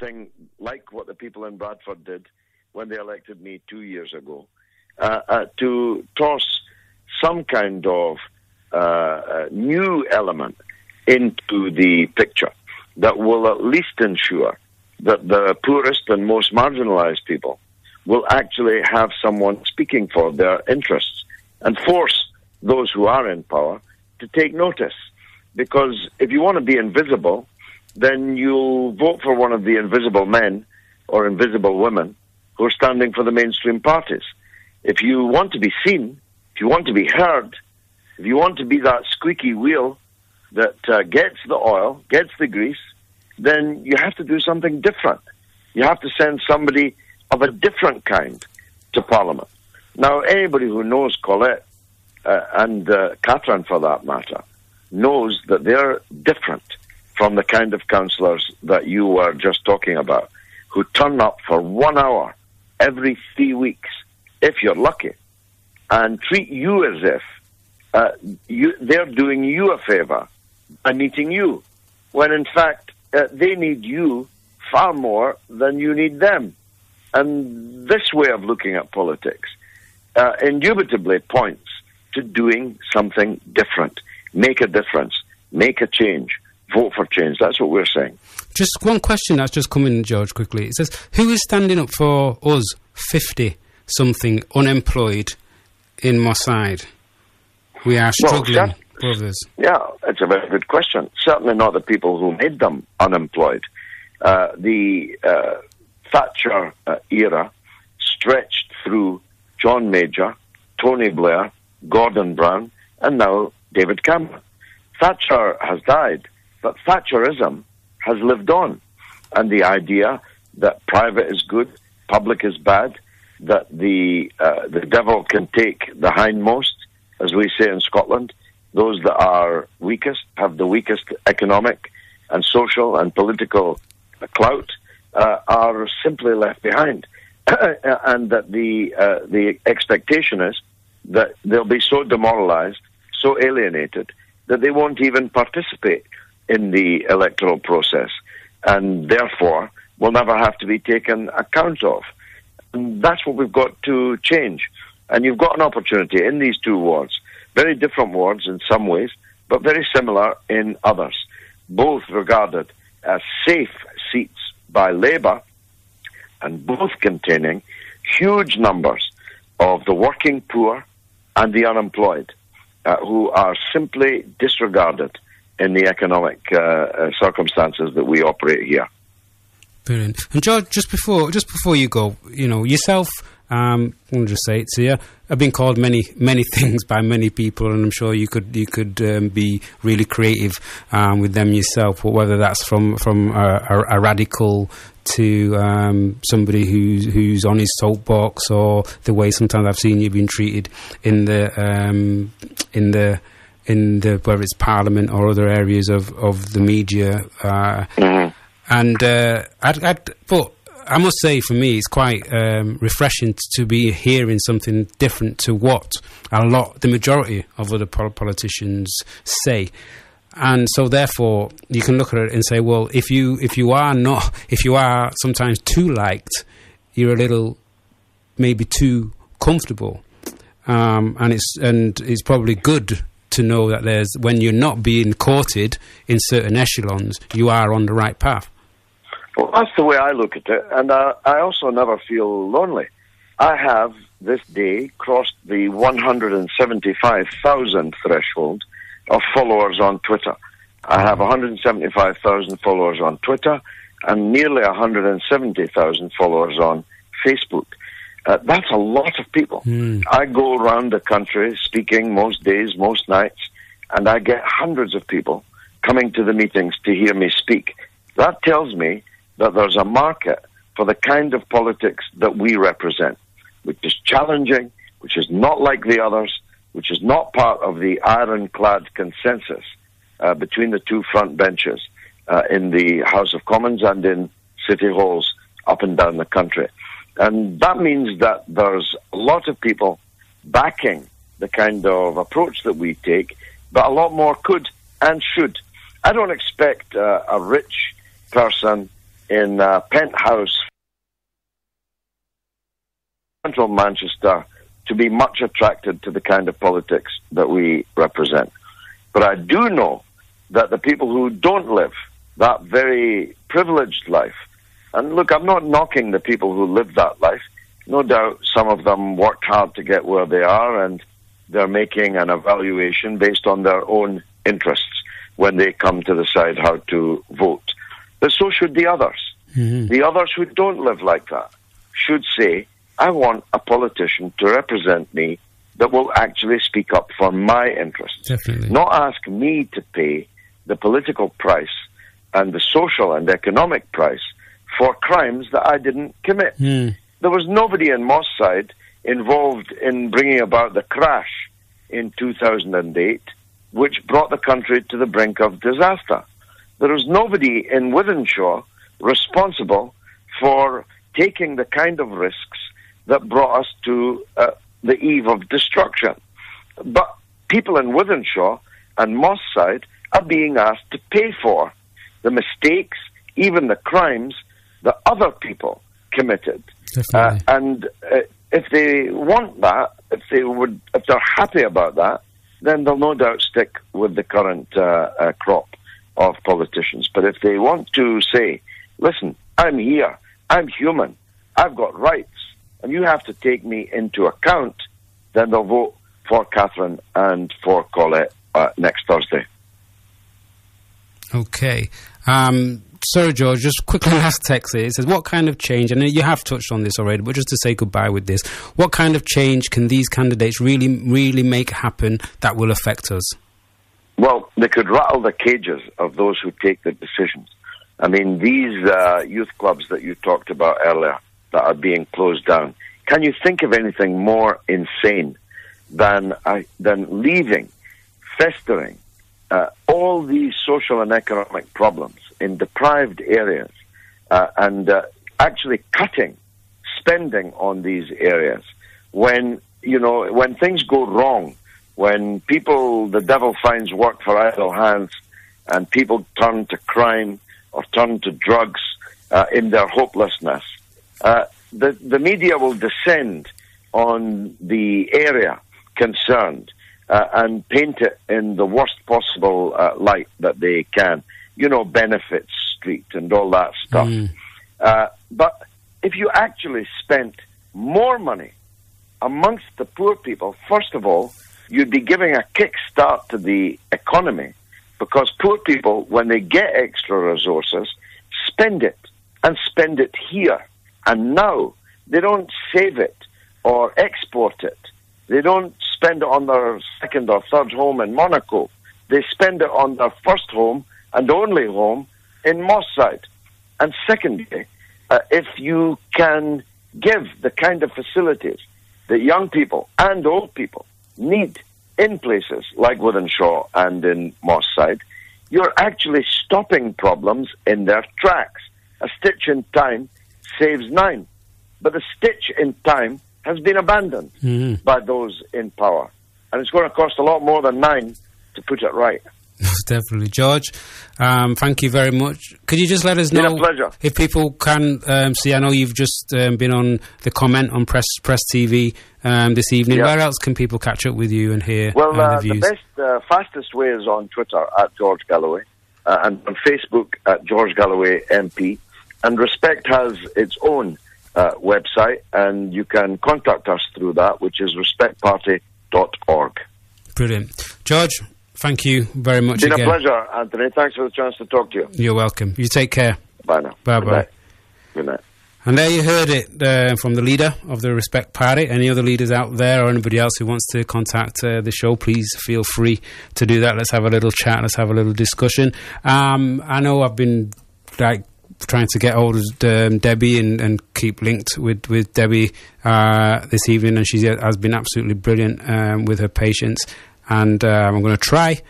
something like what the people in Bradford did when they elected me 2 years ago, to toss some kind of new element into the picture that will at least ensure that the poorest and most marginalized people will actually have someone speaking for their interests and force those who are in power to take notice. Because if you want to be invisible, then you'll vote for one of the invisible men or invisible women who are standing for the mainstream parties. If you want to be seen, if you want to be heard, if you want to be that squeaky wheel that gets the oil, gets the grease, then you have to do something different. You have to send somebody of a different kind to Parliament. Now, anybody who knows Colette and Catherine, for that matter, knows that they're different from the kind of councillors that you were just talking about, who turn up for 1 hour every 3 weeks, if you're lucky, and treat you as if they're doing you a favour by meeting you, when in fact they need you far more than you need them. And this way of looking at politics indubitably points to doing something different. Make a difference. Make a change. Vote for change. That's what we're saying. Just one question that's just come in, George, quickly. It says, who is standing up for us, 50-something, unemployed, in Moss Side? We are struggling, brothers. Yeah, it's a very good question. Certainly not the people who made them unemployed. The Thatcher era stretched through John Major, Tony Blair, Gordon Brown, and now David Cameron. Thatcher has died, but Thatcherism has lived on. And the idea that private is good, public is bad, that the devil can take the hindmost, as we say in Scotland, those that are weakest, have the weakest economic and social and political clout, are simply left behind. And that the expectation is that they'll be so demoralized, so alienated, that they won't even participate in the electoral process, and therefore will never have to be taken account of. And that's what we've got to change. And you've got an opportunity in these two wards, very different wards in some ways, but very similar in others, both regarded as safe seats by Labour, and both containing huge numbers of the working poor and the unemployed, who are simply disregarded in the economic circumstances that we operate here. Brilliant. And George, just before you go, you know, yourself, I'm going to just say it to you, I've been called many things by many people, and I'm sure you could be really creative with them yourself. But whether that's from a radical to somebody who's on his soapbox, or the way sometimes I've seen you being treated in the whether it's Parliament or other areas of the media, but I must say, for me, it's quite refreshing to be hearing something different to what the majority of other politicians say. And so, therefore, you can look at it and say, well, if you are sometimes too liked, you're a little, maybe too comfortable, and it's probably good to know that when you're not being courted in certain echelons, you are on the right path. Well, that's the way I look at it, and I also never feel lonely. I have, this day, crossed the 175,000 threshold of followers on Twitter. I have 175,000 followers on Twitter and nearly 170,000 followers on Facebook. That's a lot of people. I go around the country speaking most days, most nights, and I get hundreds of people coming to the meetings to hear me speak. That tells me that there's a market for the kind of politics that we represent, which is challenging, which is not like the others, which is not part of the ironclad consensus between the two front benches in the House of Commons and in city halls up and down the country. And that means that there's a lot of people backing the kind of approach that we take, but a lot more could and should. I don't expect a rich person in a penthouse central Manchester to be much attracted to the kind of politics that we represent. But I do know that the people who don't live that very privileged life, and look, I'm not knocking the people who live that life. No doubt some of them worked hard to get where they are, and they're making an evaluation based on their own interests when they come to decide how to vote. But so should the others. Mm-hmm. The others who don't live like that should say, I want a politician to represent me that will actually speak up for my interests. Definitely. Not ask me to pay the political price and the social and economic price for crimes that I didn't commit. Mm. There was nobody in Moss Side involved in bringing about the crash in 2008, which brought the country to the brink of disaster. There was nobody in Wythenshawe responsible for taking the kind of risks that brought us to the eve of destruction. But people in Wythenshawe and Moss Side are being asked to pay for the mistakes, even the crimes that other people committed. And if they want that, if they're happy about that, then they'll no doubt stick with the current crop of politicians. But if they want to say, listen, I'm here, I'm human, I've got rights, and you have to take me into account, then they'll vote for Catherine and for Colette next Thursday. Okay. Sorry, George, just quickly last text here. It says, what kind of change, and you have touched on this already, but just to say goodbye with this, what kind of change can these candidates really make happen that will affect us? Well, they could rattle the cages of those who take the decisions. I mean, these youth clubs that you talked about earlier that are being closed down, can you think of anything more insane than leaving, festering, all these social and economic problems in deprived areas and actually cutting spending on these areas when things go wrong, when the devil finds work for idle hands and people turn to crime or turn to drugs in their hopelessness, the media will descend on the area concerned and paint it in the worst possible light that they can. Benefits Street and all that stuff. But if you actually spent more money amongst the poor people, first of all, you'd be giving a kickstart to the economy, because poor people, when they get extra resources, spend it here and now. They don't save it or export it. They don't spend it on their second or third home in Monaco. They spend it on their first home and only home in Moss Side. And secondly, if you can give the kind of facilities that young people and old people need in places like Wythenshawe and in Moss Side, you're actually stopping problems in their tracks. A stitch in time saves 9. But the stitch in time has been abandoned by those in power. And it's going to cost a lot more than 9 to put it right. Definitely. George, thank you very much. Could you just let us know if people can see, I know you've just been on the comment on Press TV this evening. Yep. Where else can people catch up with you and hear the views? The best, fastest way is on Twitter at George Galloway and on Facebook at George Galloway MP. And Respect has its own website, and you can contact us through that, which is respectparty.org. Brilliant. George, thank you very much again. It's been a pleasure, Anthony. Thanks for the chance to talk to you. You're welcome. You take care. Bye now. Bye-bye. Good night. And there you heard it from the leader of the Respect Party. Any other leaders out there or anybody else who wants to contact the show, please feel free to do that. Let's have a little chat. Let's have a little discussion. I know I've been trying to get hold of Debbie and keep linked with Debbie this evening, and she has been absolutely brilliant with her patients. And I'm going to try